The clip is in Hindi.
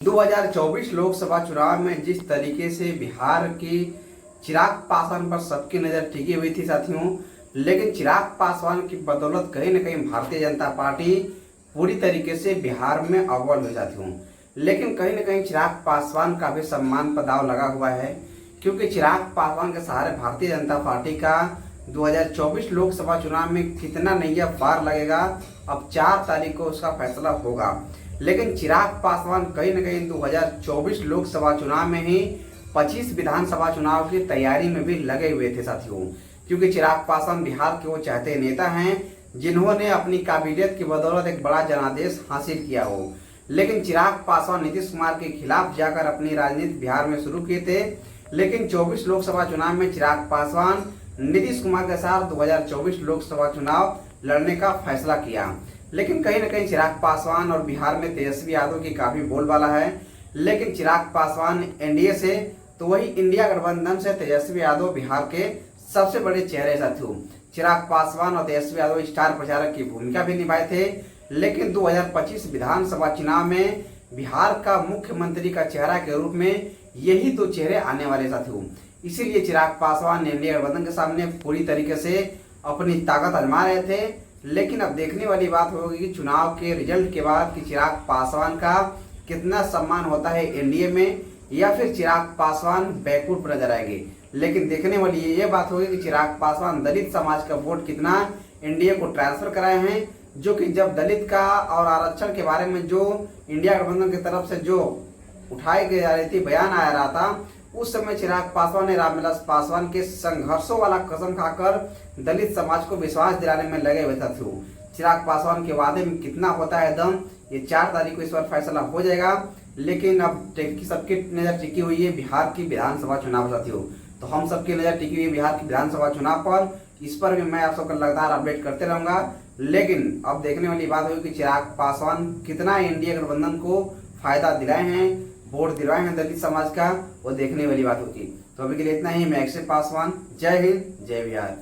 2024 लोकसभा चुनाव में जिस तरीके से बिहार की चिराग पासवान पर सबकी नज़र टिकी हुई थी साथियों, लेकिन चिराग पासवान की बदौलत कहीं न कहीं भारतीय जनता पार्टी पूरी तरीके से बिहार में अव्वल हुई साथियों। लेकिन कहीं न कहीं चिराग पासवान का भी सम्मान पर दांव लगा हुआ है, क्योंकि चिराग पासवान के सहारे भारतीय जनता पार्टी का 2024 लोकसभा चुनाव में कितना नैया पार लगेगा, अब 4 तारीख को उसका फैसला होगा। लेकिन चिराग पासवान कहीं न कहीं 2024 लोकसभा चुनाव में ही 25 विधानसभा चुनाव की तैयारी में भी लगे हुए थे साथियों, क्योंकि चिराग पासवान बिहार के वो चाहते नेता हैं जिन्होंने अपनी काबिलियत की बदौलत एक बड़ा जनादेश हासिल किया हो। लेकिन चिराग पासवान नीतीश कुमार के खिलाफ जाकर अपनी राजनीति बिहार में शुरू किए थे, लेकिन 24 लोकसभा चुनाव में चिराग पासवान नीतीश कुमार के साथ 2024 लोकसभा चुनाव लड़ने का फैसला किया। लेकिन कहीं न कहीं चिराग पासवान और बिहार में तेजस्वी यादव की काफी बोलबाला है। लेकिन चिराग पासवान एनडीए से, तो वही इंडिया गठबंधन से तेजस्वी यादव बिहार के सबसे बड़े चेहरे साथियों। चिराग पासवान और तेजस्वी यादव स्टार प्रचारक की भूमिका भी निभाए थे, लेकिन 2025 विधानसभा चुनाव में बिहार का मुख्यमंत्री का चेहरा के रूप में यही 2 चेहरे आने वाले साथियों। इसीलिए चिराग पासवान एनडीए गठबंधन के सामने पूरी तरीके से अपनी ताकत आजमा रहे थे। लेकिन अब देखने वाली बात होगी कि चुनाव के रिजल्ट के बाद कि चिराग पासवान का कितना सम्मान होता है एनडीए में, या फिर चिराग पासवान बैकफुट पर नजर आएंगे। लेकिन देखने वाली ये बात होगी कि चिराग पासवान दलित समाज का वोट कितना एनडीए को ट्रांसफर कराए हैं, जो कि जब दलित का और आरक्षण के बारे में जो इंडिया गठबंधन की तरफ से जो उठाई गई जा रही थी, बयान आया रहा था, उस समय चिराग पासवान ने रामविलास पासवान के संघर्षों वाला कसम खाकर दलित समाज को विश्वास दिलाने में लगे हुए थे। चिराग पासवान के वादे में कितना होता है दम, ये 4 तारीख को इस बार फैसला हो जाएगा। लेकिन अब सबकी नजर टिकी हुई है बिहार की विधानसभा चुनाव साथियों, तो हम सबकी नजर टिकी हुई है बिहार की विधानसभा चुनाव पर। इस पर भी मैं आप सबका लगातार अपडेट करते रहूंगा। लेकिन अब देखने वाली बात होगी कि चिराग पासवान कितना इंडिया गठबंधन को फायदा दिलाए हैं, वोट दिलवाए हैं दलित समाज का, वो देखने वाली बात होगी। तो अभी के लिए इतना ही। मैं अक्षय पासवान, जय हिंद, जय बिहार।